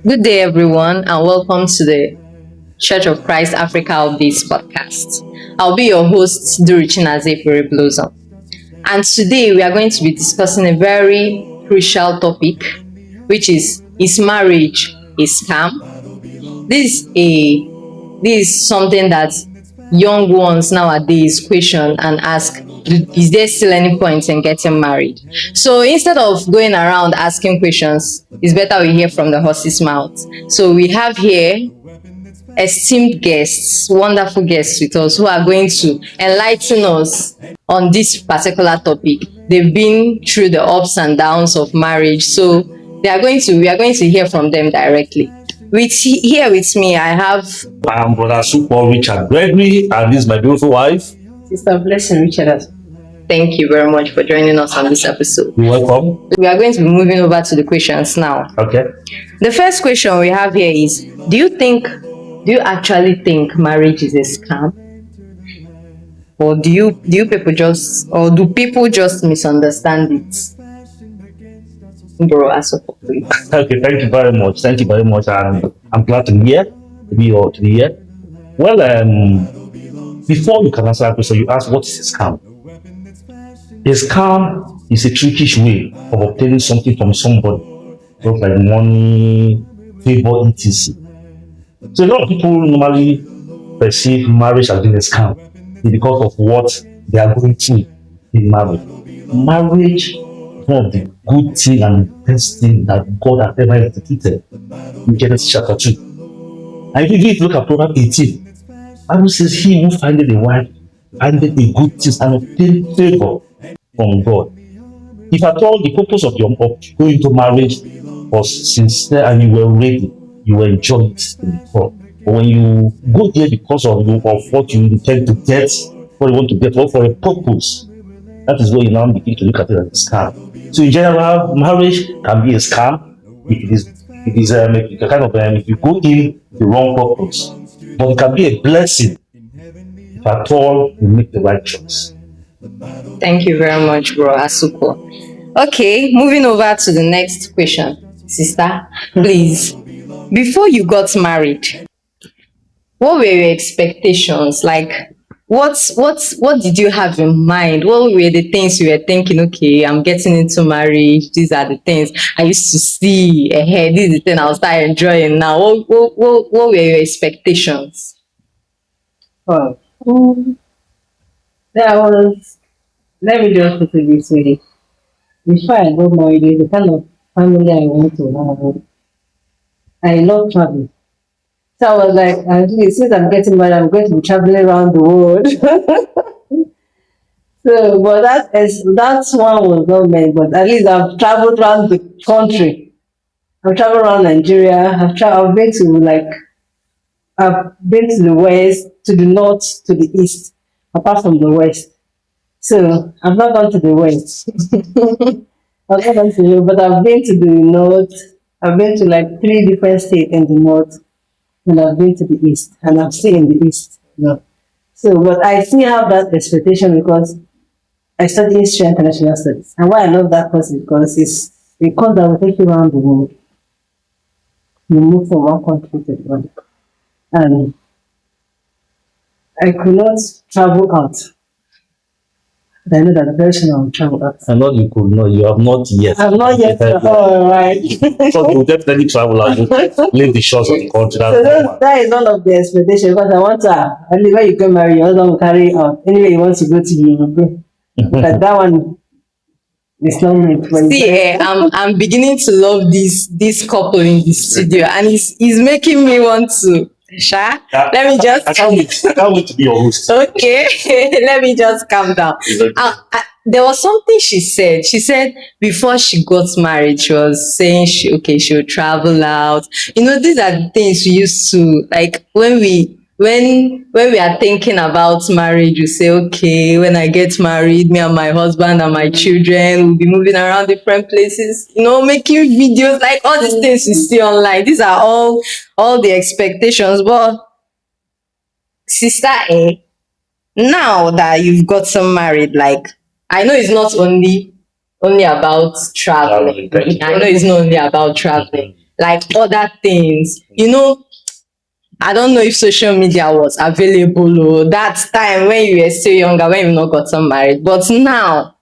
Good day, everyone, and welcome to the Church of Christ Africa Updates podcast. I'll be your host, Durichina Zephyr Blossom. And today we are going to be discussing a very crucial topic, which is marriage a scam? This is something that young ones nowadays question and ask, is there still any point in getting married? So instead of going around asking questions, it's better we hear from the horse's mouth. So we have here esteemed guests, wonderful guests with us who are going to enlighten us on this particular topic. They've been through the ups and downs of marriage, so we are going to hear from them directly. Here with me, I have I'm Brother Super Richard Gregory, and this is my beautiful wife. Sister Blessing Richard. Thank you very much for joining us on this episode. You're welcome. We are going to be moving over to the questions now. Okay. The first question we have here is, do you actually think marriage is a scam? Or do people just misunderstand it? Bro, Okay, thank you very much. And I'm glad to be here. Well, before you can answer that question, you ask, what is a scam? A scam is a trickish way of obtaining something from somebody, just like money, favor, etc. So a lot of people normally perceive marriage as being a scam because of what they are going through in marriage. Marriage is one of the good thing and best thing that God has ever instituted in Genesis chapter 2. And if you look at Proverbs 18, Bible says, he who findeth a wife findeth a good thing and obtain favor from God. If at all the purpose of going into marriage was sincere and you were ready, you will enjoy it in the top. But when you go there because of what you intend to get, what you want to get, or for a purpose, that is where you now begin to look at it as a scam. So in general, marriage can be a scam if you go in the wrong purpose. But it can be a blessing if at all you make the right choice. Thank you very much, bro Asuko. Okay, moving over to the next question. Sister, please, before you got married, what were your expectations? Like, what did you have in mind? What were the things you were thinking, okay, I'm getting into marriage, these are the things I used to see ahead, this is the thing I'll start enjoying now. What were your expectations? Oh, there was, let me just put it this way. Before I got married, the kind of family I want to have. I love traveling. So I was like, at least since I'm getting married, I'm going to be traveling around the world. So, but that one was not meant, but at least I've traveled around the country. I've traveled around Nigeria. I've been to the west, to the north, to the east, apart from the west. So I've not gone to the west. I've not gone to but I've been to the north. I've been to like 3 different states in the north, and I've been to the east, and I'm still in the east. So, but I still have that expectation because I study history and international studies. And why I love that course is because it's a course that will take you around the world. You move from one country to the other. And I could not travel out. But I know that very soon I will travel out. I know you could not, you have not yet. I'm not yet. All right. So you will definitely travel out, leave the shores of the country. So that is one of the expectations because I want to, only when you get married, your husband will carry out. Anyway, you want to go to Europe. But that one is not meant for you. See, I'm beginning to love this couple in the studio, and he's making me want to. Sha, let me just. I can't wait to be your host. Okay, let me just calm down. There was something she said. She said before she got married, she was saying she would travel out. These are the things we used to like when we are thinking about marriage. We say, okay, when I get married, me and my husband and my children will be moving around different places, making videos, like all these things we see online. These are all the expectations. But sister, now that you've gotten married, like, I know it's not only about traveling. I know it's not only about traveling. like other things. I don't know if social media was available or that time when you were still younger, when you not gotten married. But now,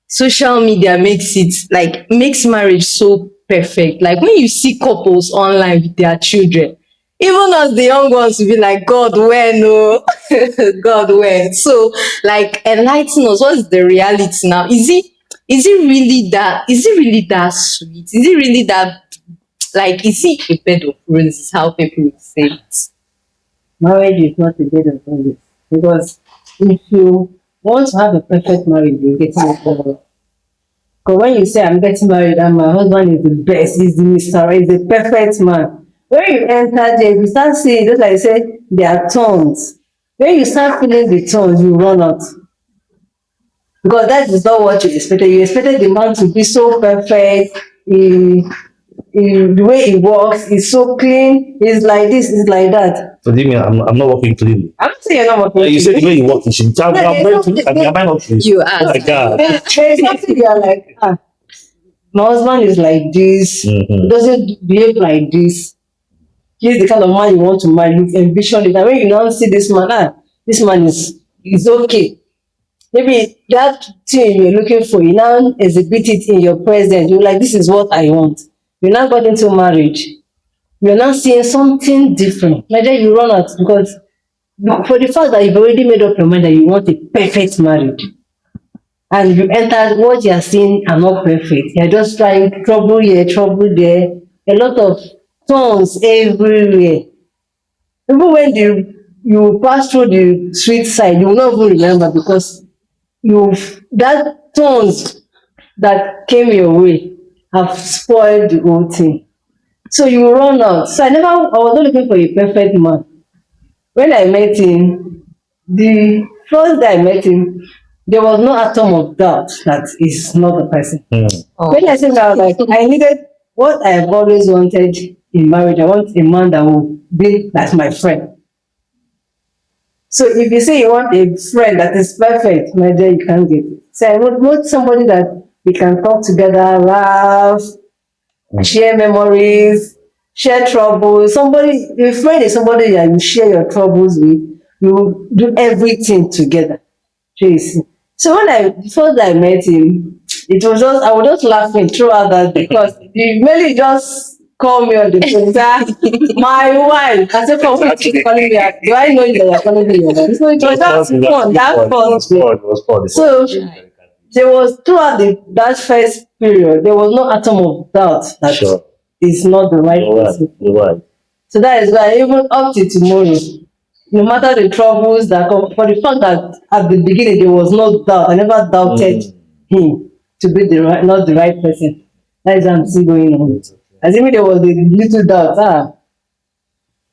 social media makes marriage so perfect. Like when you see couples online with their children, even us the young ones will be like, God, when? Oh, God, when? So, like, enlighten us. What's the reality now? Is it really that sweet? Is it really that, like, is it a bed of roses? How people would say it? Marriage is not a bed of roses. Because if you want to have a perfect marriage, you get it. Because when you say I'm getting married and my husband is the best, he's the Mr. Right, he's the perfect man. When you enter there, you start seeing, just like I said, there are tones. When you start feeling the tones, you run out. Because that is not what you expected. You expected the man to be so perfect. The way he walks is so clean. He's like this, he's like that. So do you mean I'm not working cleanly? I'm not saying you're not working. You said the way you walk, you should tell me No, I'm very clean. I mean, am I not clean? You Oh my ask. God. There's something you're like, my husband is like this, he doesn't behave like this. He's the kind of man you want to marry. You envision it. And when you now see this man, this man is okay. Maybe that thing you're looking for, you now exhibit it in your presence. You're like, this is what I want. You now got into marriage. You're now seeing something different. Maybe you run out because for the fact that you've already made up your mind that you want a perfect marriage. And you enter what you're seeing are not perfect. You're just trying trouble here, trouble there. A lot of thorns everywhere. Even when you pass through the sweet side, you will not even remember because that thorns that came your way have spoiled the whole thing. So you run out. So I was not looking for a perfect man. When I met him, the first day I met him, there was no atom of doubt that he's not the person. Oh. When I said that, I was like, I needed what I've always wanted in marriage. I want a man that will be like my friend. So if you say you want a friend that is perfect, my dear, you can't get it. So I want somebody that we can talk together, laugh, share memories, share troubles. A friend is somebody that you share your troubles with. You do everything together. Tracy. So before I met him, I was just laughing throughout that because he really just called me on the phone. Say, my wife. I said, for what you calling me? Do I know that you're calling me your wife? So it was just fun. That first day. It was fun. So there was throughout that first period, there was no atom of doubt that it's not the right person. You're right. So that is why even up to tomorrow, no matter the troubles that come, for the fact that at the beginning there was no doubt, I never doubted him to be not the right person. That is why I'm still going on. As if there was a little doubt,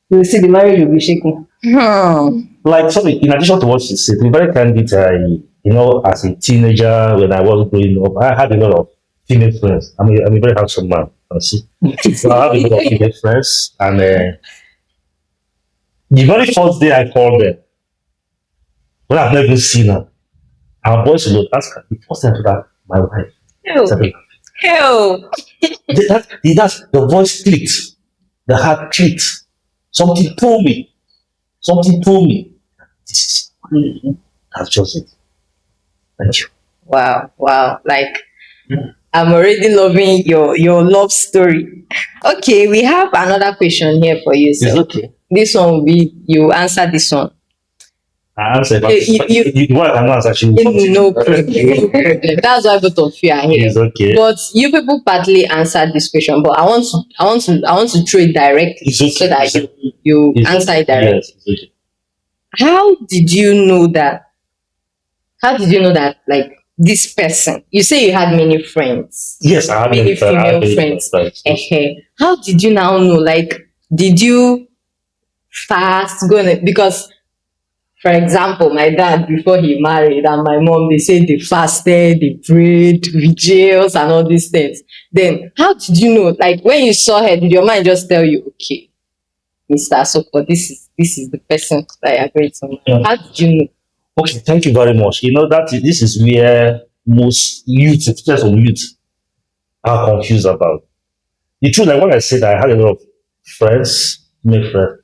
you will see the marriage will be shaking. Like, sorry, in addition to what she said, to be very candid, as a teenager, when I was growing up, I had a lot of female friends. I'm a very handsome man, see. So I have a lot of female friends, and the very first day I called them, when I've never seen her, our boys will ask her, the first time that my wife. Hell. The voice clicked, the heart clicked. Something told me. That's just it. Thank you. Wow. Like, I'm already loving your love story. Okay, we have another question here for you, sir. It's okay. This one will be, you answer this one. I answer, but You what I'm not actually. No problem. No problem. That's why both of you are here. It's okay. But you people partly answered this question, but I want to throw it directly It's okay. so that you answer it directly. Yes, it's okay. How did you know that? Like, this person? You say you had many friends. Yes, I have Many female friends. How did you now know? Like, did you fast because, for example, my dad, before he married, and my mom, they say they fasted, they prayed, vigils, and all these things. Then, how did you know? Like, when you saw her, did your mind just tell you, okay, Mr. Soko, this is the person that I agreed to? How did you know? Okay, thank you very much. This is where most youth, especially some youth, are confused about. the truth, like when I said I had a lot of friends, male friends.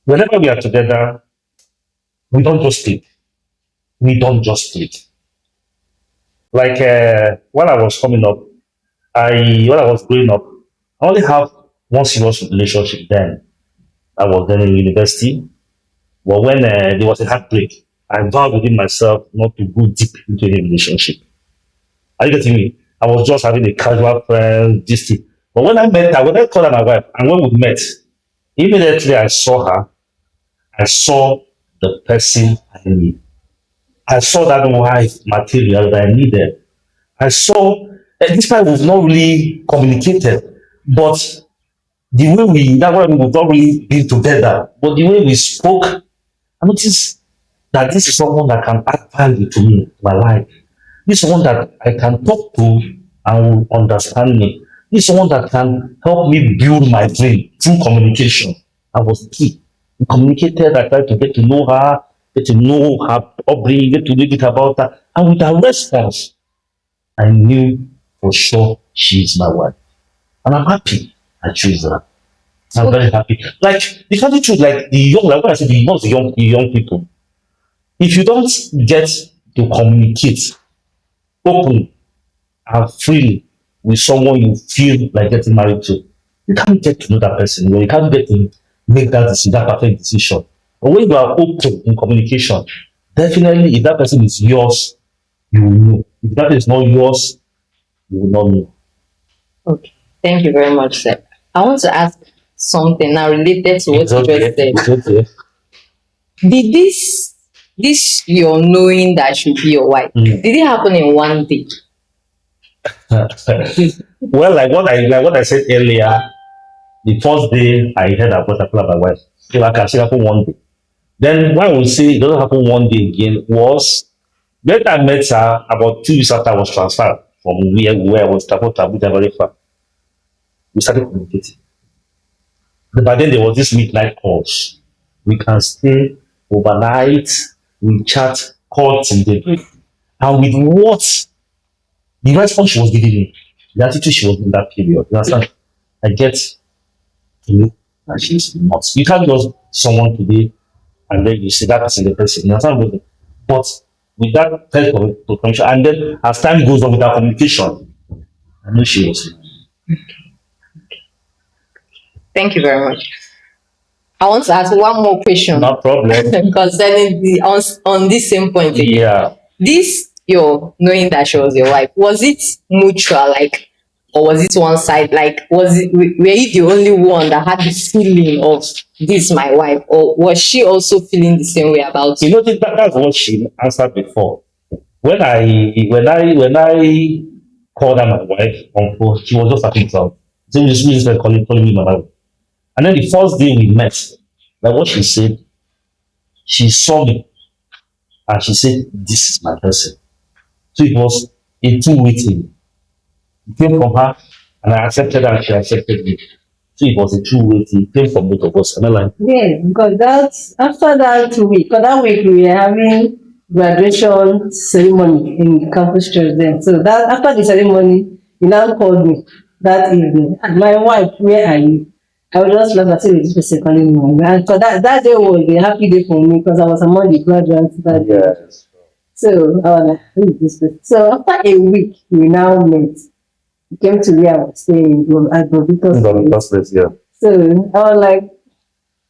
Whenever we are together, we don't just click. We don't just click. Like when I was coming up, when I was growing up, I only have one serious relationship then. I was then in university. But when there was a heartbreak, I vowed within myself not to go deep into any relationship. Are you getting me? I was just having a casual friend, this thing. But when I met her, when I called her my wife, and when we met, immediately I saw her, I saw the person I need. I saw that wife material that I needed. I saw, despite we've not really communicated, but the way that way we've not really been together, but the way we spoke, I noticed that this is someone that can add value to me, to my life. This is someone that I can talk to and will understand me. This is someone that can help me build my dream through communication. That was key. We communicated, I tried to get to know her, get to know her upbringing, get to know it about her. And with her response, I knew for sure she is my wife. And I'm happy I choose her. I'm very happy. Like the funny truth, like the young, like when I say the young people, if you don't get to communicate open and freely with someone you feel like getting married to, you can't get to know that person. You can't get to make that perfect decision. But when you are open in communication, definitely if that person is yours, you will know. If that is not yours, you will not know. Okay. Thank you very much, sir. I want to ask something now related to what It's you okay. just said. It's okay. Did this your knowing that should be your wife? Did it happen in one day? Well, like what I said earlier, the first day I heard about my wife, it like actually happened one day. Then when we say it doesn't happen one day again was when I met her about 2 weeks after I was transferred from where I was traveled to Abuja very far. We started communicating. But then there was this midnight calls. We can stay overnight, we chat, call till the break. And with what the response she was giving me, the attitude she was in that period, you understand? I get to know that she's not. You can't just someone today and then you see that person, the person, you understand? But with that type of communication, and then as time goes on with that communication, I know she was. Thank you very much. I want to ask one more question No problem. concerning on this same point again. Yeah. This your knowing that she was your wife, was it mutual, like, or was it one side? Like, were you the only one that had the feeling of this my wife, or was she also feeling the same way about You you? know that's what she answered before. When I called her my wife on phone, she was just acting proud. So she just like calling me my wife. And then the first day we met, like what she said, she saw me and she said, "This is my person." So it was a two-way thing. It came from her and I accepted her and she accepted me. So it was a two-way thing. It came from both of us. And I like, Yeah, because after that 2 week, because that week we were having graduation ceremony in campus church then. So that after the ceremony, he now called me that evening. "And my wife, where are you?" I was just laugh and say, "This person calling me." And because that day was a happy day for me because I was among the graduates that day. yes. So I was like, who is this person? So after a week, we now met. He came to where I was staying at Bobito's place. Yeah. So I was like,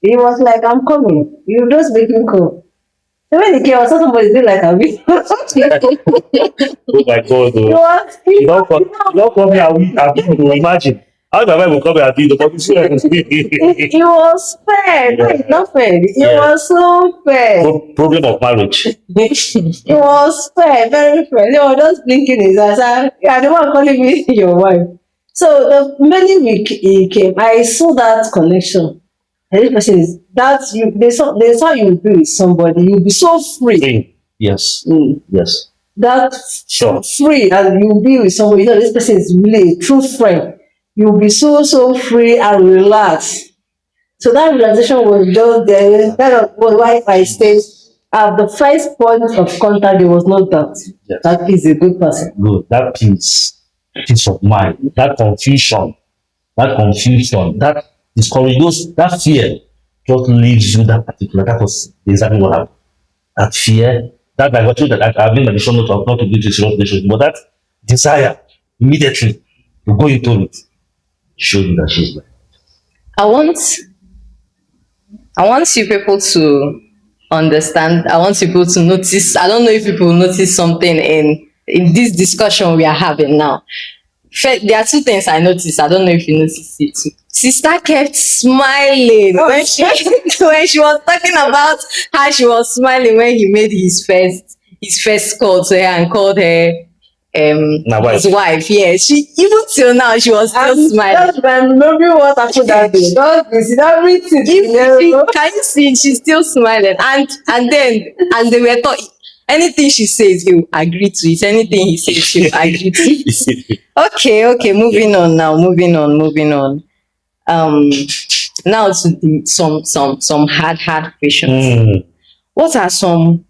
he was like, "I'm coming. You just make him come." So when he came, I saw somebody do like a video. Oh my God. He Oh. was, You don't come here and we imagine. How the man will come here and do the body? he was fair. No, it's not fair. He Yeah. was so fair. Problem of marriage. He was fair, very fair. They were just blinking his eyes. Yeah, the one calling me your wife. So the many week he came, I saw that connection. And this person is that you they saw you be with somebody, you'll be so free. Yes. Mm. Yes. That Sure. free and you'll be with somebody. You know, this person is really a true friend. You'll be so free and relaxed. So that realization was just there. That was why I stayed at the first point of contact. There was no doubt Yes. that is a good person. Good. That peace. peace of mind. That confusion, that discourage, that fear just leaves you that particular. That was exactly what happened. That fear, that I got you that I've been additional not to give this relationship, but that desire immediately to go into it showed me that she's like, I want I want you people to understand. I want people to notice. I don't know if people notice something in this discussion we are having now. There are two things I noticed. I don't know if you noticed it too. Sister kept smiling when she when she was talking about how she was smiling when he made his first call to her and called her my wife. his wife. Yeah, she even till now she was still smiling. That's I'm remembering what happened that day. Don't this is everything. Can you see? She's still smiling, and they were talking. Anything she says, you agree to it. Anything he says, you agree to it. Okay. Moving on now. Moving on. Um, Now to some hard questions. What are some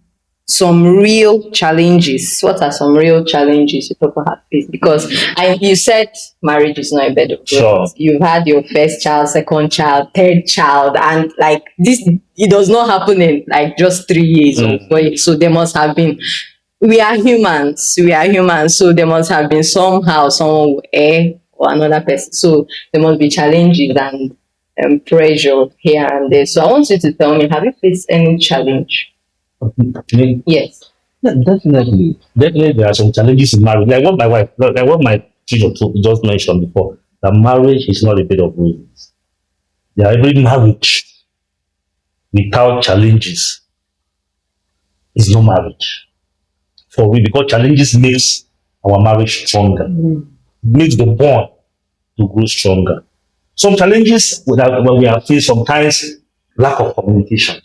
real challenges? What are some real challenges you people have faced? Because you said marriage is not a bed of roses. Sure. You've had your first child, second child, third child, and like this, it does not happen in like just 3 years or 4 years. So there must have been. We are humans. So there must have been somehow someone will err or another person. So there must be challenges and pressure here and there. So I want you to tell me, have you faced any challenge? Yes. Yeah, definitely. Definitely, there are some challenges in marriage. Like what my teacher just mentioned before, that marriage is not a bed of roses. Yeah, every marriage without challenges is no marriage. For we, because challenges makes our marriage stronger, makes the bond to grow stronger. Some challenges when we have faced sometimes lack of communication.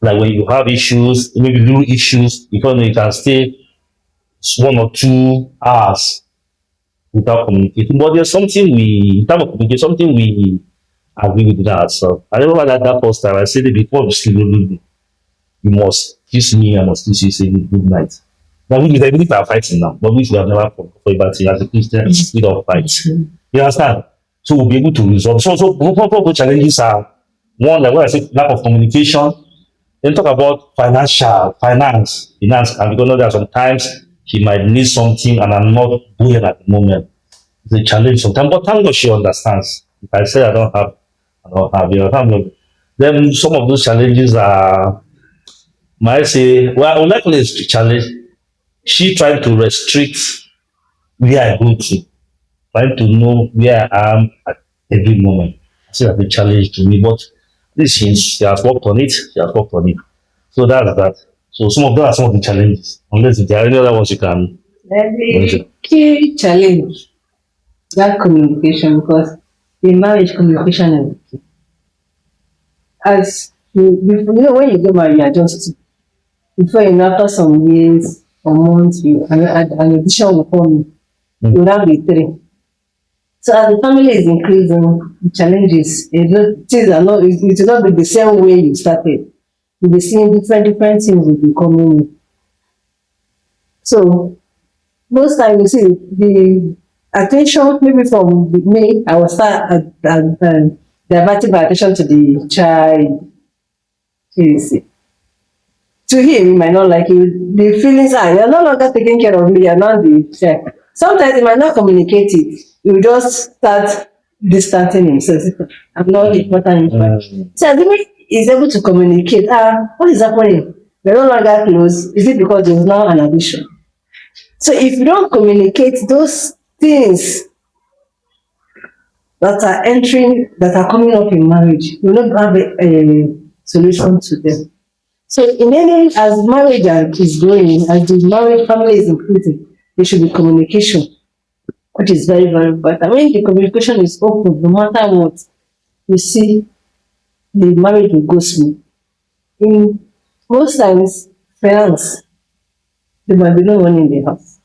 Like when you have issues, maybe little issues, because you can stay 1 or 2 hours without communicating. But there's something in terms of communication, something we agree with ourselves. I remember that first time I said it before you sleep, you must kiss me, I must kiss you, say good night. Now we even if we are fighting now, but we should have never fought for about as a Christian, we don't fight. You understand? So we'll be able to resolve. So what challenges are one, like what I said, lack of communication. Then talk about finance, and because there are sometimes she might need something and I'm not doing it at the moment. It's a challenge sometimes, but thank God she understands. If I say I don't have, you know, thank God. Then some of those challenges are, might say, well, I would like to challenge. She trying to restrict where I go to, trying to know where I am at every moment. I see that's a challenge to me, but this she has worked on it. So that's that. So some of them are some of the challenges. Unless if there are any other ones you can mention. The key challenge that communication, because in marriage communication is key. As when you get married, you adjust. Before after some years or months, an addition will come. You will have the 3. So as the family is increasing, the challenges, things are not. It will not be the same way you started. You'll be seeing different things will be coming in. So most times you see the attention maybe from me, I will start diverting my attention to the child. You see. To him, he might not like you. The feelings are you're no longer taking care of me, you're not the child. Sometimes he might not communicate it. He will just start distancing himself. I'm not important. So as is able to communicate, what is happening? We're no longer close. Is it because there's now an addition? So if you don't communicate those things that are coming up in marriage, you will not have a solution to them. So as marriage is growing, as the marriage family is increasing, there should be communication, which is very, very important. When the communication is open, no matter what, you see the marriage will go smooth. In most times, parents, there might be no one in the house.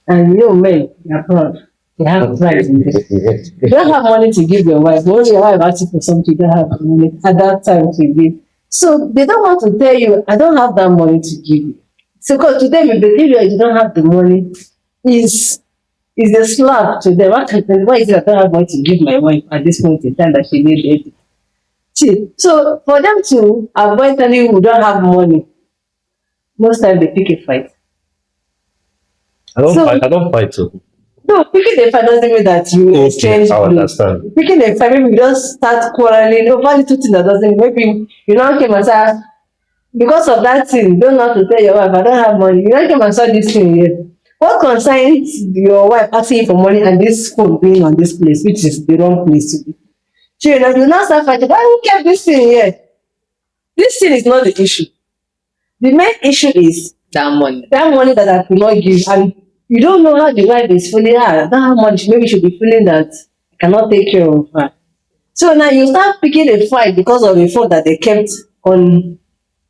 And men, they are proud. They have pride in them. You don't have money to give your wife. When your wife asks you for something, you don't have money at that time to give. So they don't want to tell you, I don't have that money to give you. So because to them, if they give you, you don't have the money, is a slap to them. Why is it that I don't have money to give my wife at this point in time that she needs it? See, so for them to avoid telling you we don't have money, most times they pick a fight. So I don't fight too. no, picking a fight doesn't mean that you Okay, exchange I blows. understand. Picking a fight, maybe you just start quarreling over little thing that doesn't. Maybe you now came and say, because of that thing, you don't know how to tell your wife, I don't have money. You now came and saw this thing here. What concerns your wife asking you for money and this phone being on this place, which is the wrong place to be? So you now start fighting. Why you kept this thing here? This thing is not the issue. The main issue is That money. that money that I could not give, and you don't know how the wife is feeling. That much maybe she be feeling that I cannot take care of her. So now you start picking a fight because of a phone that they kept on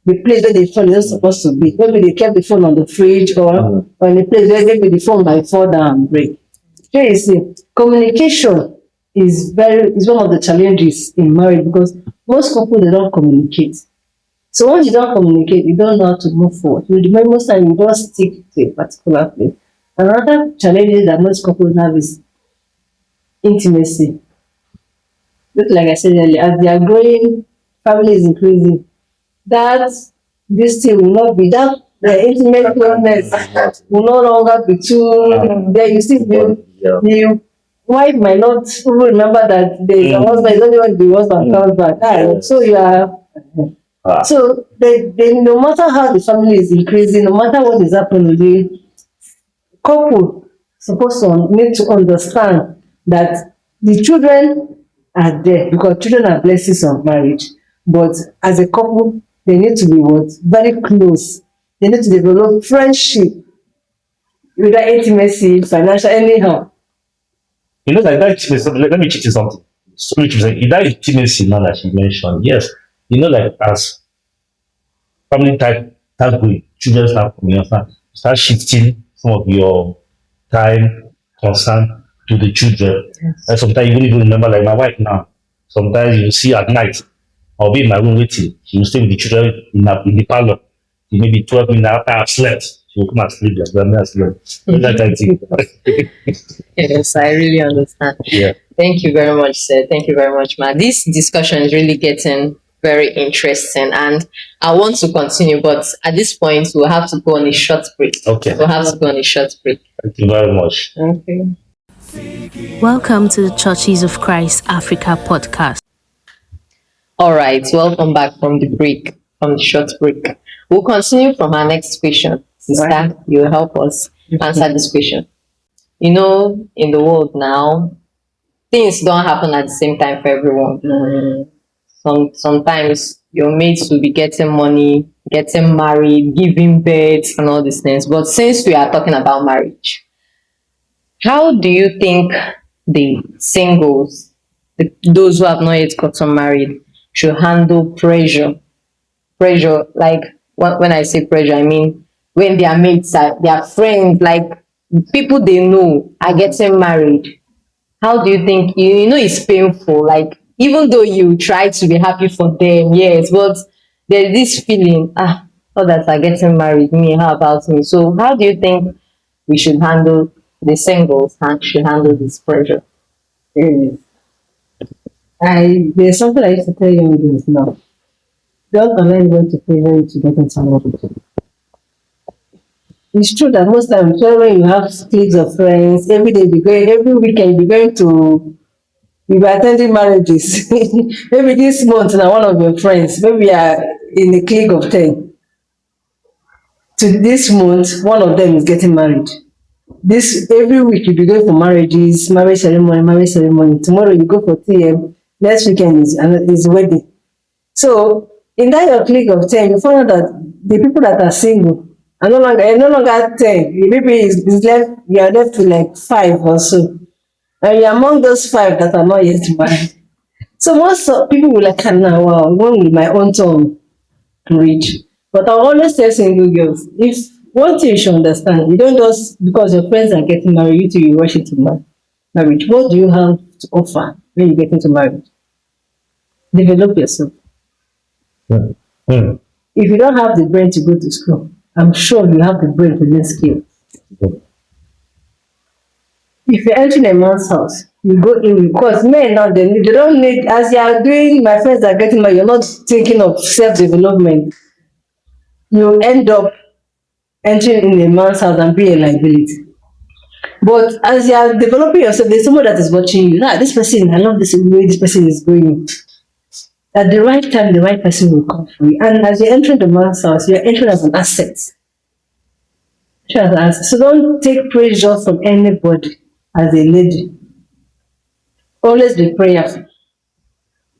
the place where the phone is supposed to be. Maybe they kept the phone on the fridge or on the place where maybe the phone might fall down and break. So you see, communication is one of the challenges in marriage because most couples they don't communicate. So once you don't communicate, you don't know how to move forward. You remember most time you don't stick to a particular place. Another challenge that most couples have is intimacy. Just like I said earlier, as they are growing, family is increasing. That this thing will not be that the intimate closeness will no longer be too there. You see, the wife might not even remember that the husband is only when the husband comes back. So you are. So they no matter how the family is increasing, no matter what is happening, the couple supposed to need to understand that the children are there because children are blessings of marriage. But as a couple, they need to be very close. They need to develop friendship, without intimacy, financial, anyhow. You know, like that intimacy, let me check you something. So that intimacy now that she mentioned, yes. You know, like as family type going, children start coming up, start shifting some of your time, concern to the children. And sometimes you won't even remember, like my wife now. Sometimes you see at night, I'll be in my room waiting. She will stay with the children in the parlor. It may be 12 minutes after I've slept. She will come and sleep like grandma slept. That kind of thing. Yes, I really understand. Yeah. Thank you very much, sir. Thank you very much, ma. This discussion is really getting very interesting, and I want to continue, but at this point, we'll have to go on a short break. Okay. We'll have to go on a short break. Thank you very much. Okay. Welcome to the Churches of Christ Africa podcast. All right. Welcome back from the break, from the short break. We'll continue from our next question. Sister, Right. you will help us answer this question. You know, in the world now, things don't happen at the same time for everyone. Sometimes your mates will be getting money, getting married, giving birth, and all these things. But since we are talking about marriage, how do you think the singles, those who have not yet gotten married, should handle pressure? Pressure, like when I say pressure, I mean when their mates are their friends, like people they know are getting married. How do you think you know it's painful? Like even though you try to be happy for them, yes, but there's this feeling, others are getting married, me, how about me? So how do you think we should handle the singles and should handle this pressure? Yes. There's something I used to tell young girls now. Don't allow anyone to pressure you to get into marriage. It's true that most times when you have cliques of friends, every day every weekend you be going to you be attending marriages. Maybe this month now one of your friends, maybe you are in a clique of 10. To this month, one of them is getting married. This every week you be going for marriages, marriage ceremony, marriage ceremony. Tomorrow you go for TM, next weekend is wedding. So in that your clique of 10, you find out that the people that are single are no longer 10. Maybe it's left, you are left with like 5 or so. And you're among those 5 that are not yet married. So most people will like, now, wow, when will my own turn reach? But I always tell single girls, if one thing you should understand, you don't just because your friends are getting married, you too you rush into marriage. What do you have to offer when you get into marriage? Develop yourself. Mm. If you don't have the brain to go to school, I'm sure you have the brain to learn skills. if you're entering a man's house, you go in because men now they don't need as you are doing. My friends are getting married. You're not thinking of self-development. You end up entering in a man's house and be a liability. But as you are developing yourself, there's someone that is watching you. This person, I love this way this person is going. At the right time, the right person will come for you. And as you're entering the man's house, you're entering as an asset. So don't take pressure from anybody as a lady. Always be prayerful.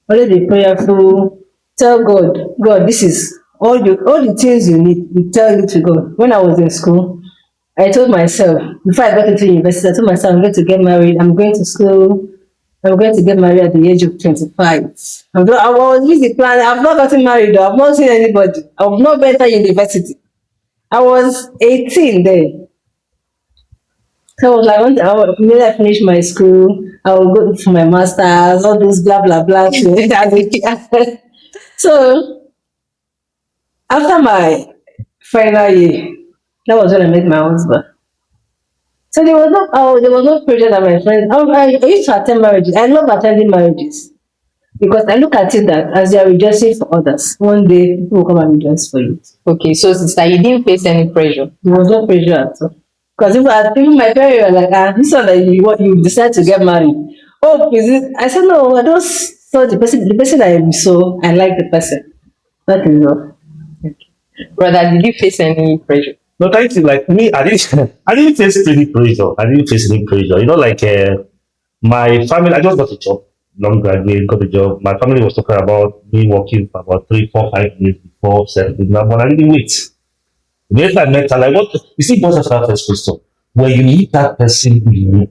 Always be prayerful. Tell God, this is all the things you need. You tell it to God. When I was in school, I told myself, before I got into university, I told myself I'm going to get married, I'm going to school, I'm going to get married at the age of 25. I was busy planning, I've not gotten married though, I've not seen anybody, I've not been to university. I was 18 then. So I was like, when I finish my school, I will go for my master's, all those blah blah blah. So after my final year, that was when I met my husband. So there was no pressure that my friends. I used to attend marriages. I love attending marriages because I look at it that as you are rejoicing for others, one day people will come and rejoice for you. Okay, so sister, you didn't face any pressure. There was no pressure at all. Because even my parents were like, this one that you decide to get married. Oh, is it? I said no. I just saw the person I saw. I like the person. That is all. Okay. Brother, did you face any pressure? No, thank you. Like me, I didn't face any pressure. I didn't face any pressure. You know, like my family, I just got a job. Long graduate, got a job. My family was talking about me working for about 3, 4, 5 years before settling down, but I didn't wait. Later I met her, like what you see, both of that first question. When you meet that person you know.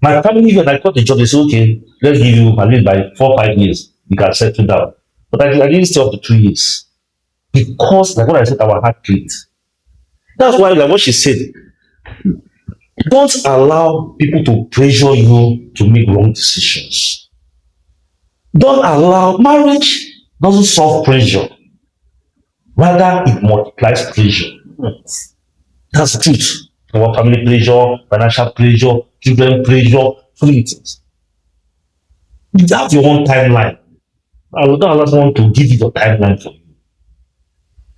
My family, when I got the job, they said, okay, let's give you at least by 4, 5 years, you can settle down. But I didn't stay up to 2 years. Because like what I said, our heart beat. That's why, like what she said, don't allow people to pressure you to make wrong decisions. Don't allow marriage doesn't solve pressure. Rather, it multiplies pressure. That's the truth. Our family pressure, financial pressure, children pressure, so many things. You have your own timeline. I would not allow someone to give you your timeline for you.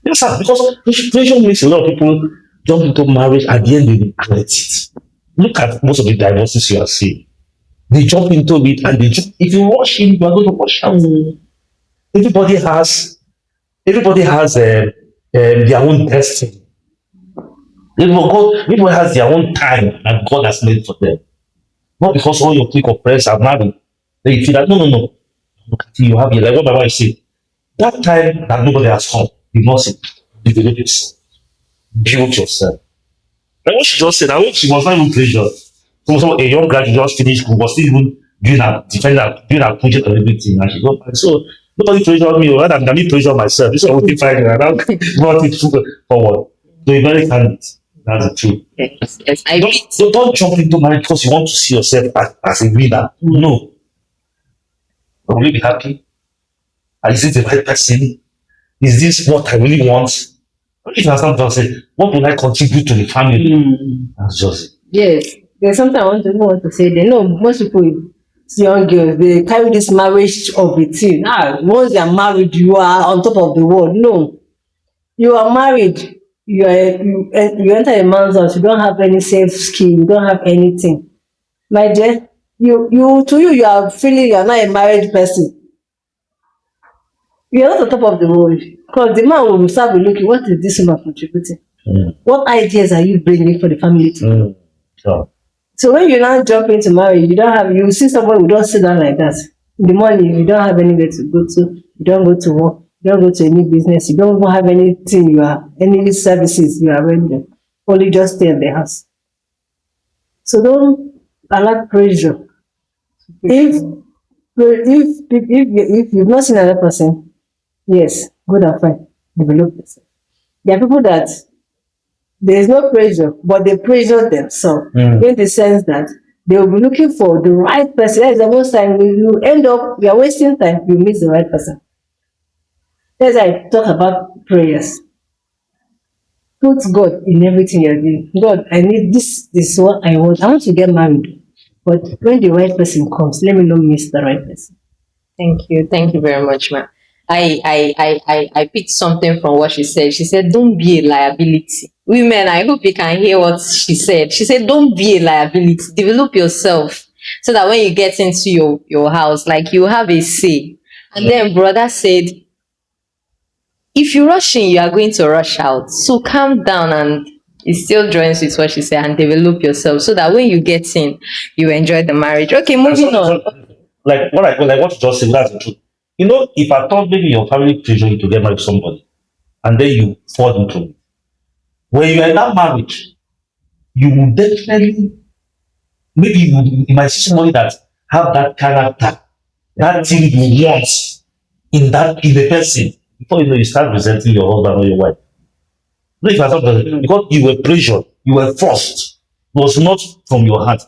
Yes, sir, because pressure makes a lot of people jump into marriage at the end they regret it. Look at most of the divorces you are seeing. They jump into it and if you rush in, you are going to rush out. Everybody has their own destiny. Everybody has their own time that God has made for them. Not because all your clique of friends are married. Then you feel that no. Look at you have it. Like what my wife said. That time that nobody has come, you must develop yourself. Build yourself. Like what she just said, I hope she was not even pressured. So a young graduate just finished school, was still even doing her project and everything, and she got back. So nobody pressured me, rather than me pressure myself. This one will fine, and I brought it forward. So you very candid. That's the truth. Yes, don't jump into marriage because you want to see yourself as a winner. No. Will you be happy? Is it the right person? Is this what I really want? If you understand what I'm saying, what will I contribute to the family? That's just it. Yes. There's something I want to say. They know most people, young girls, they carry this marriage of a thing. Once you are married, you are on top of the world. No. You are married. You enter a man's house, you don't have any safe skill, you don't have anything. My dear, you are feeling you are not a married person. You are not on top of the world. Because the man will start looking, what is this woman contributing? What ideas are you bringing for the family to Sure. So when you now jump into marriage, you see someone who don't sit down like that. In the morning, you don't have anywhere to go to, you don't go to work, you don't go to any business, you don't even have anything any services you are rendering. Only just stay in the house. So don't allow pressure. If you've not seen another person, yes, good and fine, develop yourself. There are people that there is no pressure, but they pressure themselves in the sense that they will be looking for the right person. That is the most time you end up, you are wasting time, you miss the right person. As I talk about prayers. put God in everything you're doing. God, I need this. This is what I want. I want to get married, but when the right person comes, let me not miss the right person. Thank you. Thank you very much, ma'am. I picked something from what she said. She said, don't be a liability. Women, I hope you can hear what she said. She said, don't be a liability. Develop yourself so that when you get into your house, like you have a say. And then brother said, if you rush in, you are going to rush out. So calm down, and it still joins with what she said, and develop yourself so that when you get in, you enjoy the marriage. Okay, moving on. Like what you just said, that's the truth. If I thought maybe your family pressure you to get married to somebody, and then you fall into it, when you are in that marriage, you will definitely, maybe you might see somebody that have that character, that thing you want in the person. Before you know, you start resenting your husband or your wife. No, if I thought because you were pressured, you were forced, it was not from your heart.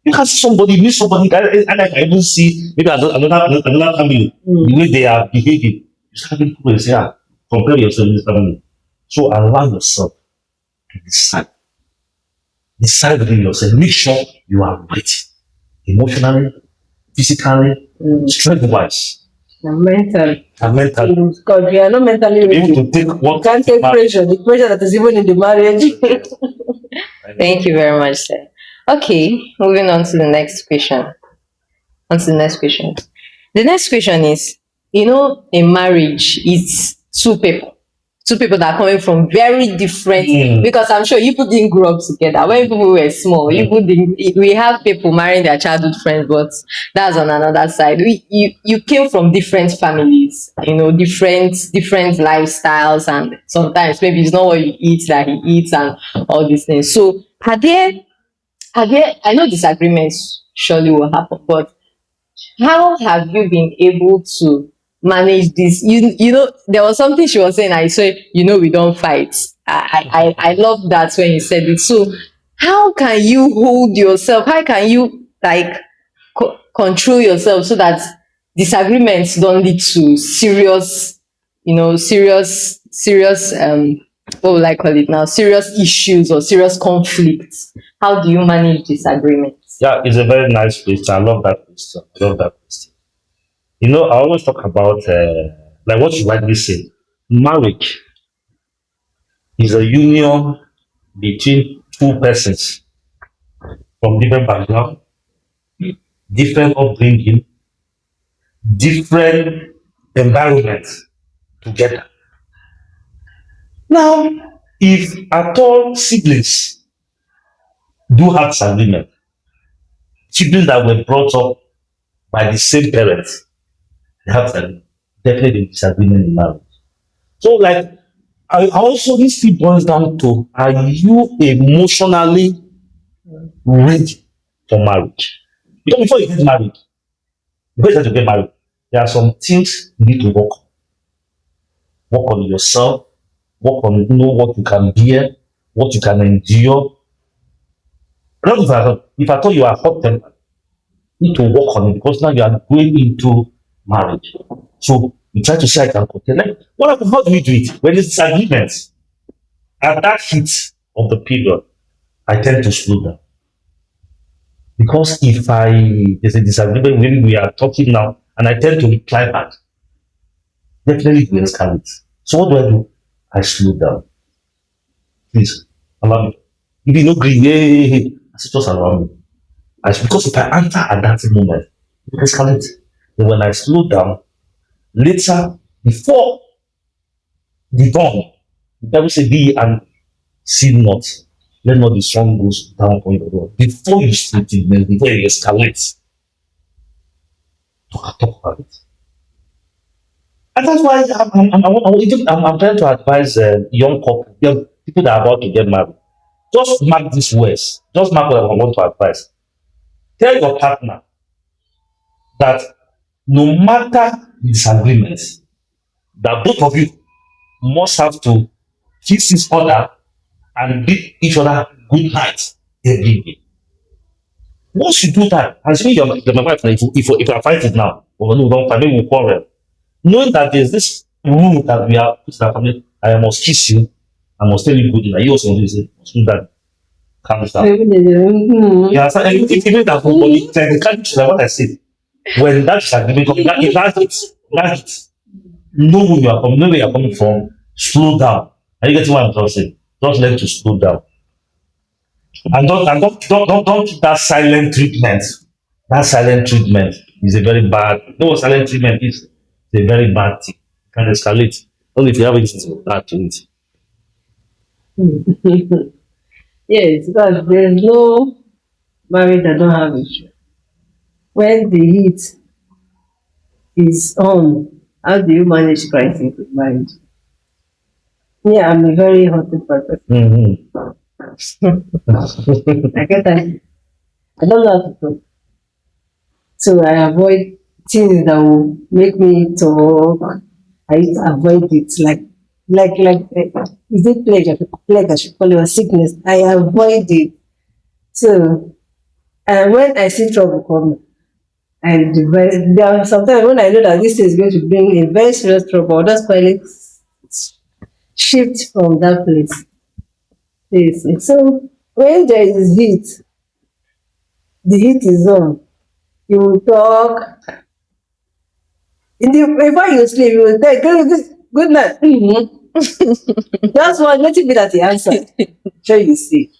You can see somebody, meet somebody, and I can even see maybe another family, the way they are behaving. You start to people and say, compare yourself with this family. So allow yourself to decide. Decide within yourself. Make sure you are ready. Emotionally, physically, strength-wise. And mentally. And mentally. Because we are not mentally ready. Able to take what You can't take pressure. The pressure that is even in the marriage. Thank you very much, sir. Okay, moving on to the next question. The next question is, in marriage, it's two people that are coming from very different, because I'm sure you people didn't grow up together. When people were small, we have people marrying their childhood friends, but that's on another side. You came from different families, different lifestyles, and sometimes maybe it's not what you eat that he eats and all these things. So I know disagreements surely will happen, but how have you been able to manage this? There was something she was saying. I said, we don't fight. I love that when you said it. So, how can you hold yourself? How can you control yourself so that disagreements don't lead to serious, what would I call it now? Serious issues or serious conflicts. How do you manage disagreements? Yeah, it's a very nice question. I love that question. I always talk about, like what you rightly said, marriage is a union between two persons from different background, different upbringing, different environments together. Now, if at all siblings do have disagreement, children that were brought up by the same parents, they have definitely disagreement in marriage. So, I also, this still boils down to, are you emotionally ready for marriage? Because before you get married, there are some things you need to work on. Work on yourself, work on what you can bear, what you can endure. Not if I thought you are hot tempered, you need to work on it because now you are going into marriage. So you try to say I can contain. How do we do it? When there's disagreements, at that heat of the period, I tend to slow down. Because if there's a disagreement when we are talking now, and I tend to reply back, definitely it will escalate. So what do? I slow down. Please, allow me. If you don't agree, hey, I say just allow me. Because if I answer at that moment, it will escalate. Then when I slow down, later, before the dawn, the Bible says, be and see not. Let not the sun goes down on your road. Before you split it, before you escalate, talk about it. And that's why I'm trying to advise young people that are about to get married. Just mark these words. Just mark what I want to advise. Tell your partner that no matter the disagreements, that both of you must have to kiss each other and bid each other good night every day. Once you do that, and assuming you're my wife, if I fight it now, or no, don't fight, maybe we'll quarrel. Knowing that there's this rule that we have put in our family, I must kiss you, I must tell you good news. You also say, that calm down. Yeah, so if you that nobody technically to what I said, when that disagreement comes, that's it. Know where you are coming from, slow down. Are you getting what I'm trying to say? Just learn to slow down. And don't keep that silent treatment. That silent treatment is a very bad. No, what silent treatment is a very bad thing. It can escalate. Only if you have anything to add to it. Yes, because there's no marriage that don't have issue. When the heat is on, how do you manage crisis in marriage? Yeah, I'm a very hot person. Mm-hmm. I don't know how to talk. So I avoid things that will make me talk. I avoid it is it plague I should call it, or sickness? I avoid it. So and when I see trouble coming, and there are sometimes when I know that this is going to bring a very serious trouble, I'll just quietly shift from that place. Yes. So when there is heat, the heat is on. You will talk. Before you sleep, you will say, good night. That's one. Let it be that he answered. Sure, you see.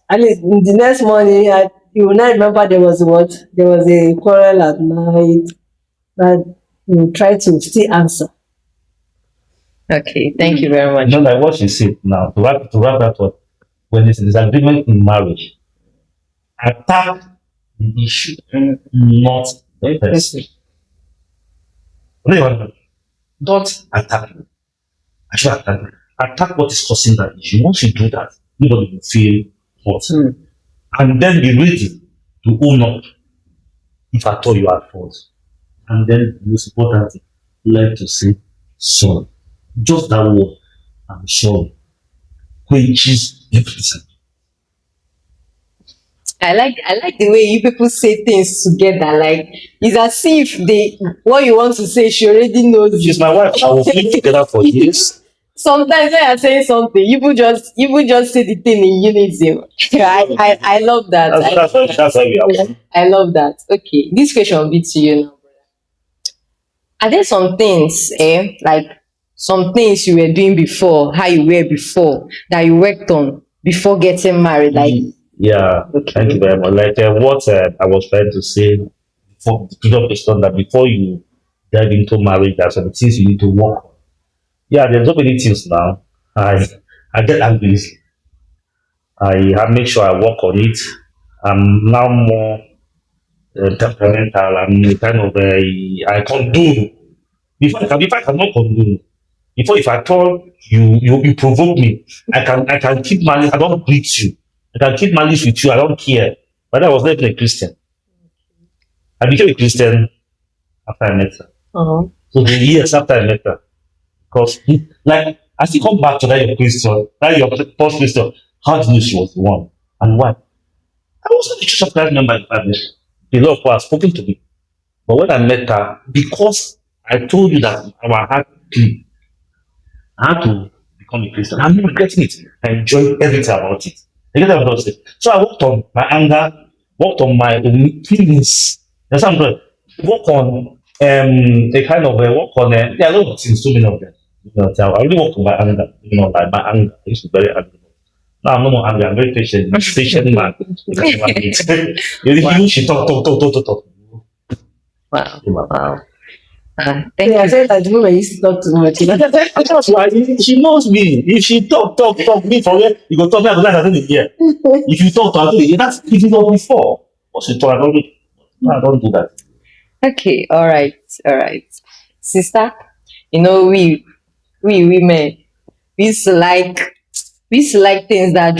And in the next morning, you will not remember there was a quarrel at night, but you will try to still answer. Okay, thank you very much. You know, like what you said now, to wrap that up, when there's a disagreement in marriage, attack the issue, not the person. Don't attack me. Actually, attack what is causing that issue. Once you do that, nobody will feel hurt. And then be ready to own up if at all you are at fault. And then the most important thing, learn to say sorry. Just that word, I'm sorry, quenches everything. I like the way you people say things together. Like it's as if what you want to say, she already knows. She's my wife. I will live together for years. Sometimes when you're saying something, you will just say the thing in unison. I love that. That's why we are one. I love that. Okay, this question will be to you now. Are there some things, like some things you were doing before, how you were before, that you worked on before getting married? Like, yeah, okay. Thank you very much. Like what I was trying to say before the previous question, that before you dive into marriage, there are some things you need to work on. Yeah, there's so many things now. I get angry. I make sure I work on it. I'm now more temperamental. I'm kind of I condone. If I cannot condone, if I told you provoke me, I can keep malice. I don't greet you. I can keep malice with you. I don't care. But I was not even a Christian. I became a Christian after I met her. So the years after I met her, because like I still come back to that your question, that your first question. How do you know she was the one and why? I was not the Church of Christ member in family. The Lord has spoken to me. But when I met her, because I told you that our heart clean, I had to become a Christian. I'm not regretting it. I enjoyed everything about it. You get what I'm saying? So I worked on my anger, worked on my feelings. That's what I'm doing. Work on a kind of work on there are a lot of things, so many of them. You know, I really work on my anger, like my anger. I used to be very angry. Now I'm no more angry, I'm very patient. Patient man. You should talk. Wow. Thank I you. said that the moment you used to talk too much. That's why she knows me. If she talk, me forget. You go talk me, I go like I don't hear. If you talk, I don't hear. That's if you talk before. But she talk, I don't do that. Okay, all right. Sister, we women, we used to like things that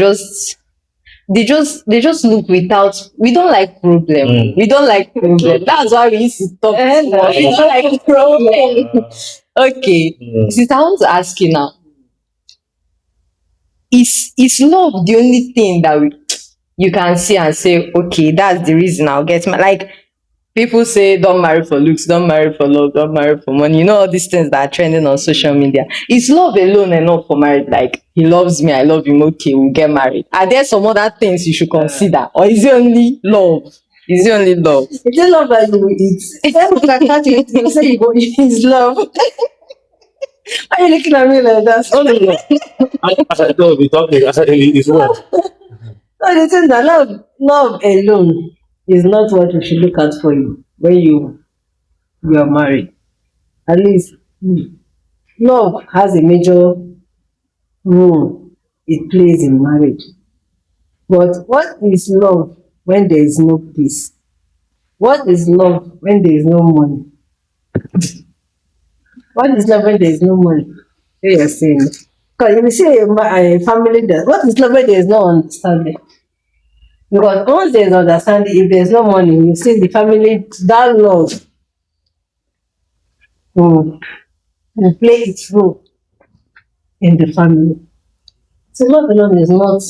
they just look without. We don't like problem. We don't like problem. That's why we used to talk. We don't like problem. Okay, sister, I want to ask you now. Is love the only thing that you can see and say, okay, that's the reason I'll get my like? People say don't marry for looks, don't marry for love, don't marry for money. You know all these things that are trending on social media. Is love alone enough for marriage? Like he loves me, I love him, okay, we'll get married. Are there some other things you should consider? Or is it only love? Is it only love? It's a love that you will eat. Then you can catch it. You say you go eat his love. Why are you looking at me like that? Only love. As I told you, talking, I said it's what? No, the thing that love alone is not what you should look at for you when you are married. At least love has a major role it plays in marriage. But what is love when there is no peace? What is love when there is no money? What is love when there is no money? What you are saying. Because if you see a family that, what is love when there is no understanding? Because once there is understanding, if there is no money, you see the family, that love will play its role in the family. So love alone is not.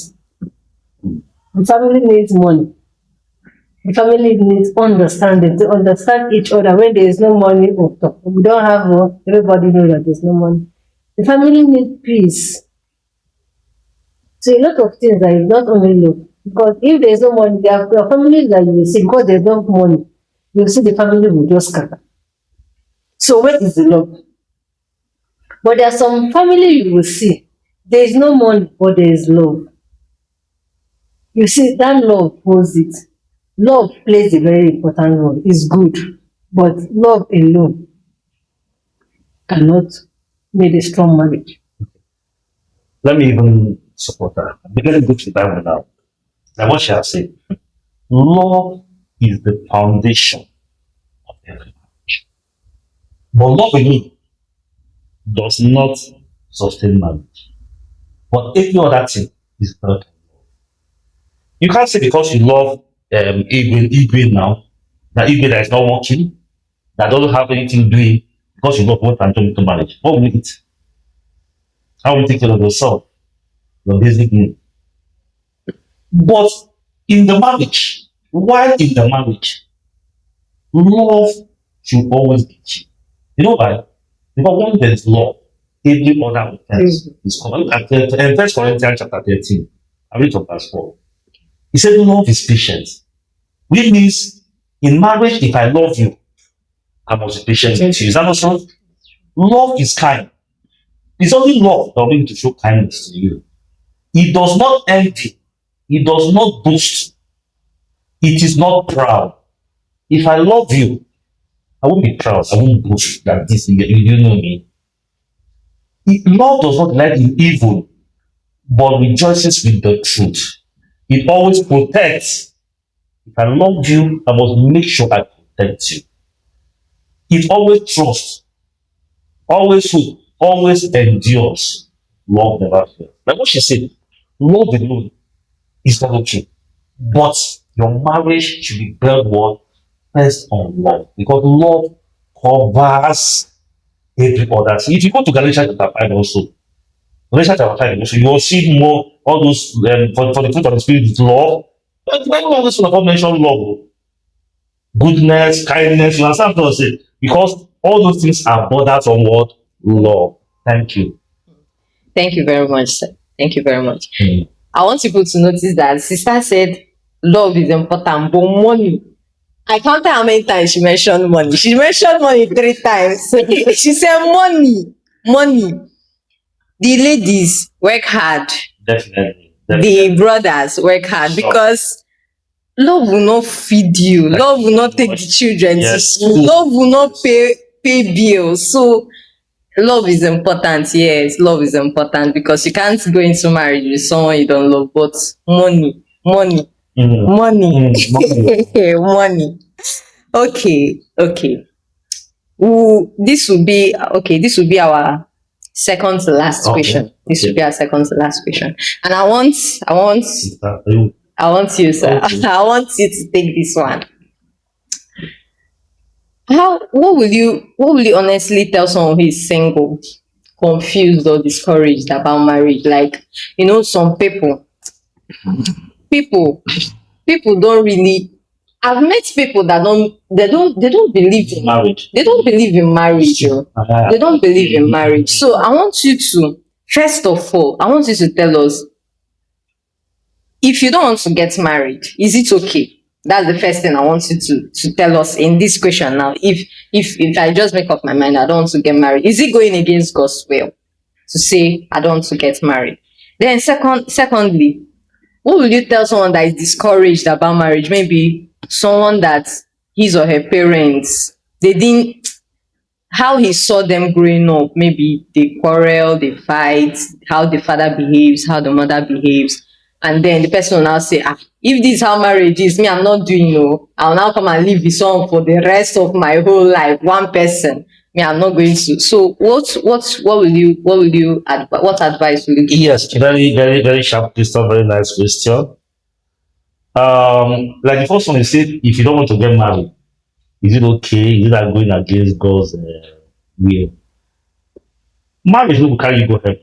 The family needs money. The family needs understanding to understand each other. When there is no money, we don't have one. Everybody knows that there's no money. The family needs peace. So a lot of things that is not only love. Because if there is no money, there are families that you will see because there's no money, you will see the family will just scatter. So where is the love? But there are some family you will see. There is no money, but there is love. You see, that love holds it. Love plays a very important role. It's good, but love alone cannot make a strong marriage. Let me even support that. I'm beginning to go to the Bible now. Like what she has said, love is the foundation of every marriage. But love alone does not sustain marriage. But every other thing is better than love. You can't say because you love Igwe now, that Igwe that is not working, that doesn't have anything doing, because you love one and into marriage. What will you eat? How will you take care of yourself? Your basic need. But in the marriage, while in the marriage, love should always be key. You know why? Because when there is love, every other offense is covered. Look at 1 Corinthians chapter 13. I read from verse 4. He said, love is patient. Which means, in marriage, if I love you, I must be patient with you. Is that not so? Love is kind. It's only love that will be able to show kindness to you. It does not envy. It does not boast. It is not proud. If I love you, I won't be proud. I won't boast that this thing. You know me. Love does not delight in evil, but rejoices with the truth. It always protects. If I love you, I must make sure I protect you. It always trusts, always hope, always endures. Love never fails. Like what she said, love alone is not okay. But your marriage should be built what? Based on love. Because love covers every other thing. If you go to Galatians chapter 5 also, Galatians chapter 5 also, you will see more all those for the fruit of the spirit is love. But the Bible always mention love. Goodness, kindness, you understand what I'm saying? Because all those things are borders on what? Love. Thank you. Thank you very much, sir. Thank you very much. I want people to notice that sister said love is important, but money. I counted how many times she mentioned money. She mentioned money 3 times. She said money. The ladies work hard. Definitely. The brothers work hard because love will not feed you. Love will not take the children to school. Love will not pay bills. So love is important. Yes, love is important because you can't go into marriage with someone you don't love. But money. Money. Okay. This will be our second to last question. This will be our second to last question. And I want you, sir. Okay. I want you to take this one. What will you honestly tell someone who is single, confused or discouraged about marriage? Like, some people don't really I've met people that they don't believe in Marriage. they don't believe in marriage. Oh. Uh-huh. They don't believe in marriage. So I want you to, first of all, I want you to tell us, if you don't want to get married, is it okay? That's the first thing I want you to tell us in this question now. If I just make up my mind, I don't want to get married, is it going against God's will to say I don't want to get married? Then secondly, what will you tell someone that is discouraged about marriage? Maybe someone that his or her parents, they didn't, how he saw them growing up, maybe they quarrel, they fight, how the father behaves, how the mother behaves, and then the person will now say, if this is how marriage is, me, I'm not doing no. I'll now come and live with someone for the rest of my whole life, one person. Me, I'm not going to. So what advice will you give? Yes, very, very, very sharp question, very nice question. Like the first one you said, if you don't want to get married, is it okay? Is that going against God's will? Marriage will carry you go heaven.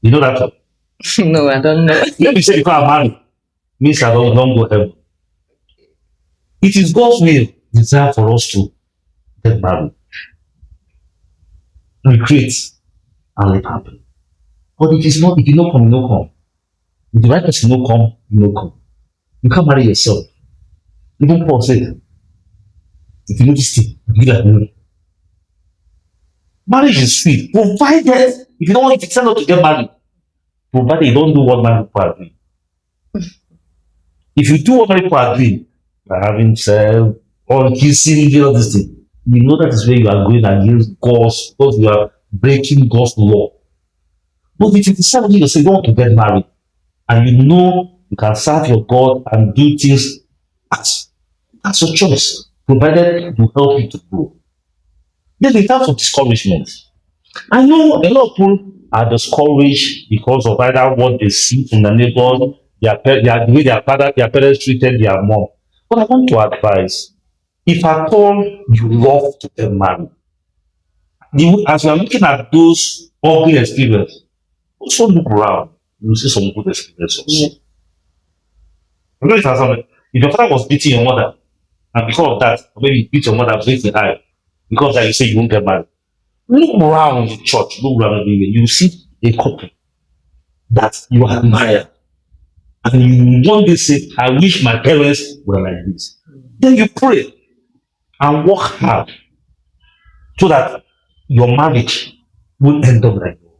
You know that? No, I don't know. Let me say, if I'm married, means I don't go heaven. It is God's will desire for us to get married, recreate, and let happen. But if it's not, if you don't come, you don't come. If the right person don't come, you don't come. You can't marry yourself. Even Paul said, if you know this thing, you that money. Marriage is sweet, provided if you don't want to decide not to get married, provided you don't do what married people agree. If you do what married people agree, by having sex or kissing, all this thing, you know that is where you are going against God's, because you are breaking God's law. But if you decide you say you don't want to get married, and you know you can serve your God and do things as your choice, provided it will help you to grow. Then in terms of discouragement, I know a lot of people are discouraged because of either what they see from the neighbors, the way their parents treated their mom. But I want to advise, if at all you love to get married, as you are looking at those ugly experiences, also look around. You will see some good experiences. Yeah. I'm going to tell something. If your father was beating your mother, and because of that, maybe you beat your mother, break the eye, because that you say you won't get married. Look around the church, look around everywhere. You see a couple that you admire, and you one day say, I wish my parents were like this. Then you pray and work hard so that your marriage will end up like that.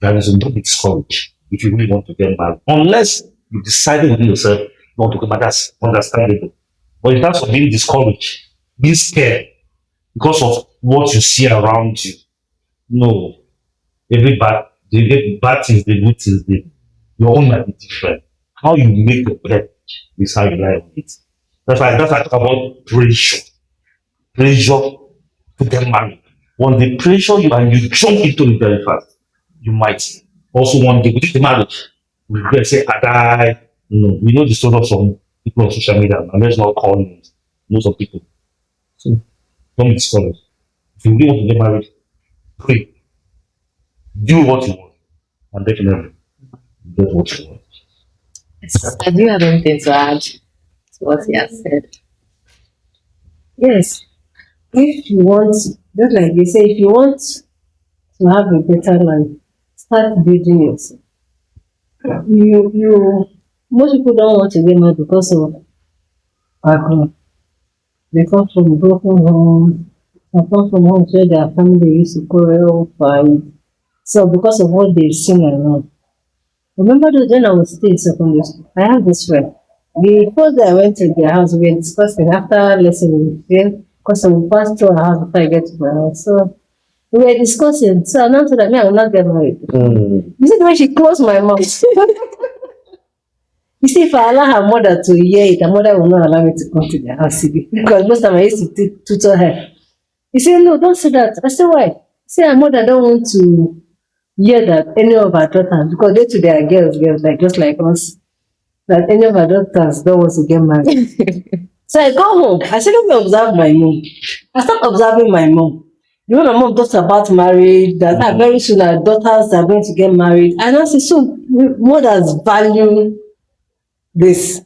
There is no discouraged if you really want to get married. Unless you decided within yourself not to get married, that's understandable. But in terms of being discouraged, being scared because of what you see around you, no. Every bad things, the good things, your own might be different. How you make your bed is how you lie on it. That's why I talk about pressure. Pressure to get married. When they pressure you and you jump into it very fast, you might also one day within the marriage regret, say, I die. No, we know the story of some people on social media, and let's not call names. Know some people. So don't be discouraged. If you really want to get married, pray. Do what you want, and definitely get what you want. I do have anything to add to what he has said. Yes. If you want, just like they say, if you want to have a better life, start building yourself. Most people don't want to get married because of background. They come from broken homes, they come from homes where their family used to quarrel, fight. So because of what they've seen around. Remember when I was still in secondary school, I had this friend. The first day I went to their house, we were discussing after lesson, because we passed through our house before I get to my house. So we were discussing. So I now told her, I will not get married. You see the way she closed my mouth. You see, if I allow her mother to hear it, her mother will not allow me to come to the house again. Because most time I used to tutor her. He said, no, don't say that. I said, why? He said, her mother don't want to hear that any of our daughters, because they are girls, like just like us, that any of our daughters don't want to get married. So I go home. I said, let me observe my mom. I start observing my mom. You know, my mom talks about marriage, that very soon our daughters are going to get married. And I said, so mothers value this.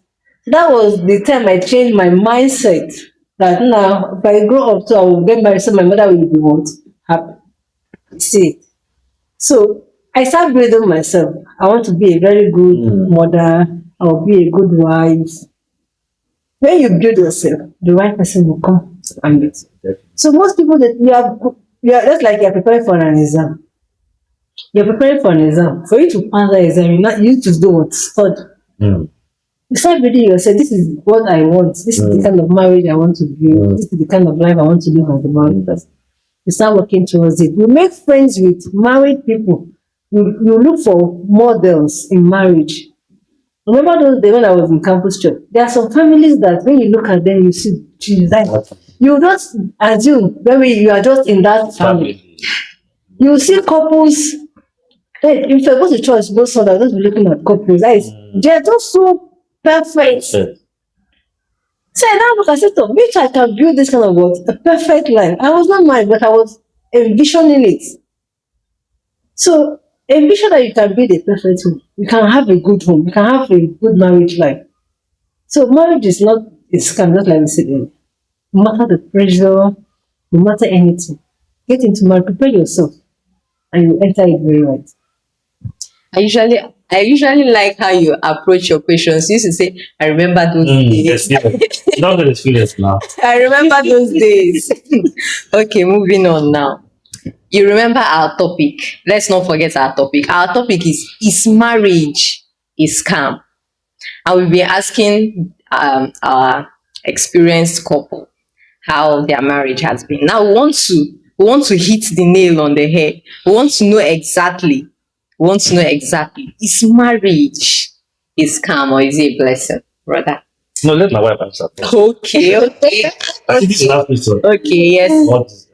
That was the time I changed my mindset. That now, if I grow up, so I will get married, so my mother will be what? Happy. See. So I start building myself. I want to be a very good mother. I will be a good wife. When you build yourself, the right person will come and meet you. So most people that you are just like you're preparing for an exam. You're preparing for an exam. For you to pass that exam, you need to do what? Study. Mm. You start building yourself. This is what I want. This is the kind of marriage I want to build. This is the kind of life I want to live as a married person. You start working towards it. You make friends with married people. You look for models in marriage. Remember those days when I was in campus church? There are some families that when you look at them, you see Jesus. You just assume maybe you are just in that family. You see couples. Hey, if you go to church, most of them just be looking at couples. They're just so perfect. So I now look and say, "Oh, maybe I can build this kind of what a perfect life." I was not married, but I was envisioning it. So envision that you can build a perfect home. You can have a good home. You can have a good marriage life. So marriage is not a scam, just like we said earlier. No matter the pressure, no matter anything, get into marriage, prepare yourself, and you enter it very right. I usually like how you approach your questions. You used to say, I remember those days. Yes. Not the experience now. I remember those days. Okay, moving on now. You remember our topic. Let's not forget our topic. Our topic is marriage a scam? And we'll be asking our experienced couple how their marriage has been. Now we want to hit the nail on the head. We want to know exactly, is marriage a scam or is it a blessing, brother? No, let my wife answer. Okay. I think this is not question. Okay, yes.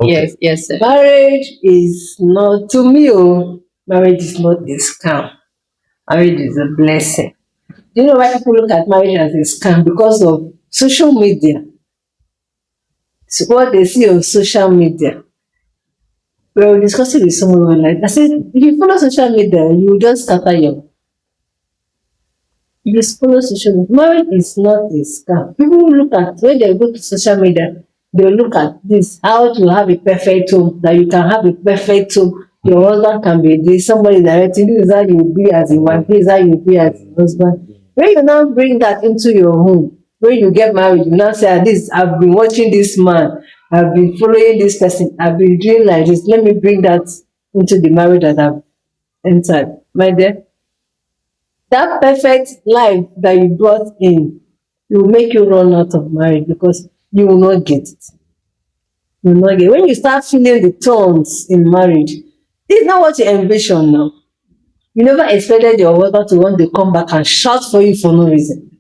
Okay. Yes, sir. Marriage is not, to me, marriage is not a scam. Marriage is a blessing. Do you know why people look at marriage as a scam? Because of social media. So what they see on social media. We were discussing with someone like I said, if you follow social media, you will just scatter your. You follow social media. Marriage is not a scam. People look at when they go to social media, they look at this how to have a perfect home, that you can have a perfect home. Your husband can be this, somebody directing this is how you will be as a wife, this is how you will be as a husband. When you now bring that into your home, when you get married, you now say, this I've been watching this man, I've been following this person, I've been doing like this. Let me bring that into the marriage that I've entered. My dear, that perfect life that you brought in will make you run out of marriage because you will not get it. You will not get it. When you start feeling the thorns in marriage, this is not what you envision now. You never expected your husband to want to come back and shout for you for no reason.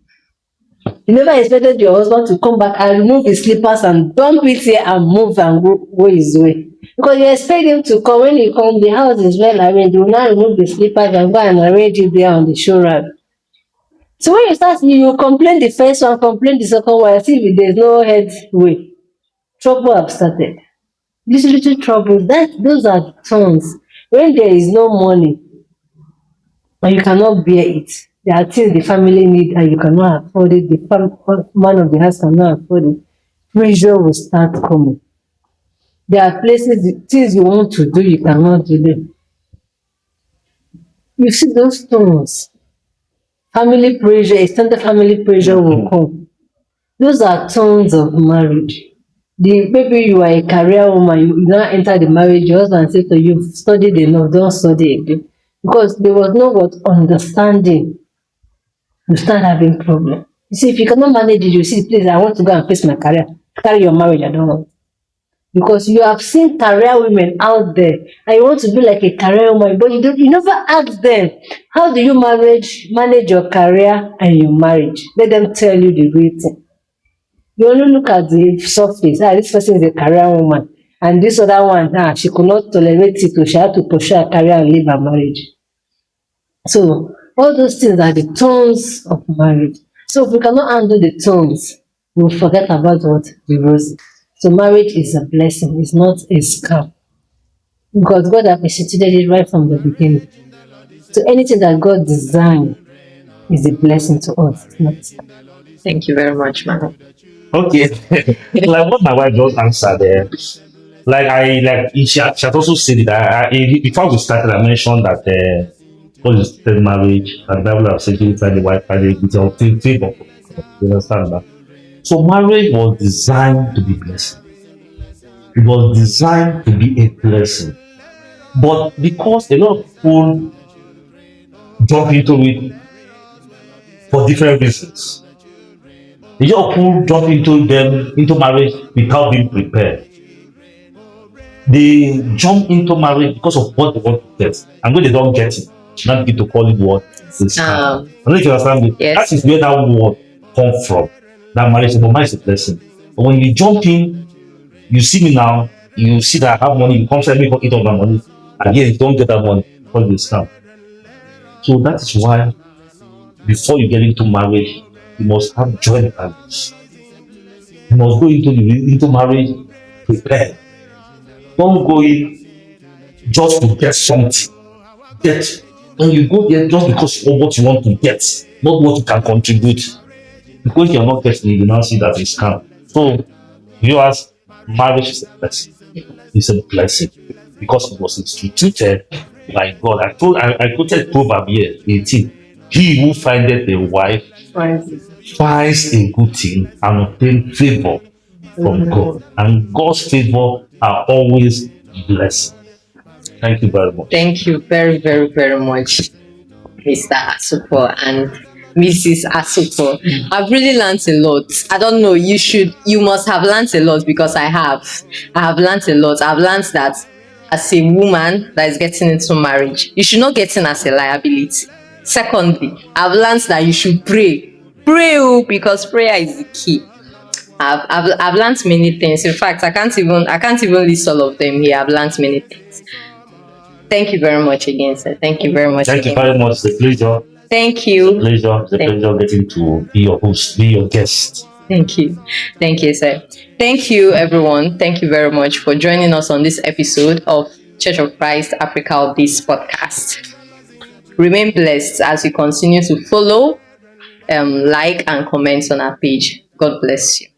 You never expected your husband to come back and remove his slippers and dump it here and move and go his way. Because you expect him to come. When he comes, the house is well arranged. You will now remove the slippers and go and arrange it there on the show rack. So when you start, you complain the first one, complain the second one, see if there's no headway. Trouble have started. These little troubles, those are thorns. When there is no money and you cannot bear it, there are things the family need and you cannot afford it, the man of the house cannot afford it, pressure will start coming. There are places, things you want to do, you cannot do them. You see those thorns. Family pressure, extended family pressure will come. Those are thorns of marriage. Maybe you are a career woman, you now enter the marriage, your husband says to you, you've studied enough, don't study again. Because there was no what understanding. You start having problem. You see, if you cannot manage it, you see, please, I want to go and face my career. Carry your marriage, I don't want. Because you have seen career women out there and you want to be like a career woman, but you never ask them, how do you manage your career and your marriage? Let them tell you the real thing. You only look at the surface. This person is a career woman. And this other one, she could not tolerate it, so she had to pursue her career and leave her marriage. So all those things are the tones of marriage. So if we cannot handle the tones, we'll forget about what the roses. So marriage is a blessing, it's not a scam. Because God has instituted it right from the beginning. So anything that God designed is a blessing to us. It's not. Thank you very much, ma'am. Okay. Like what my wife just answered there. Like she had also said it. Before we started, I mentioned that God is the marriage and the Bible has said inside the wife and it's of favor. You understand that? So marriage was designed to be blessed. It was designed to be a blessing. But because a lot of people jump into it for different reasons, a lot of people jump into marriage without being prepared. They jump into marriage because of what they want to get, and when they don't get it, now begin to call it what is scam. I don't know if you understand me. Yes. That is where that word comes from. That marriage is a blessing. But when you jump in, you see me now, you see that I have money, you come say me for eat all my money, and yet you don't get that money, call it a scam. So that is why before you get into marriage, you must have joint values. You must go into marriage prepared. Don't go in just to get something. Get when you go there just because of what you want to get, not what you can contribute. Because you're not getting it, you now see that it's scam. So you ask, marriage is a blessing. It's a blessing because it was instituted by God. I quoted Proverbs here, 18. He who findeth a wife finds a good thing and obtains favor from God. And God's favor are always blessed. Thank you very much. Thank you very, very, very much, Mr. Asupo and Mrs. Asupo. I've really learned a lot. I don't know, you must have learned a lot because I have learned a lot. I've learned that as a woman that is getting into marriage, you should not get in as a liability. Secondly, I've learned that you should pray. Pray, because prayer is the key. I've learned many things. In fact, I can't even list all of them here. I've learned many things. Thank you very much again, sir. Thank you very much. Thank you very much. It's a pleasure. Thank you. It's a pleasure getting to be your host, be your guest. Thank you. Thank you, sir. Thank you, everyone. Thank you very much for joining us on this episode of Church of Christ Africa Updates podcast. Remain blessed as you continue to follow, like, and comment on our page. God bless you.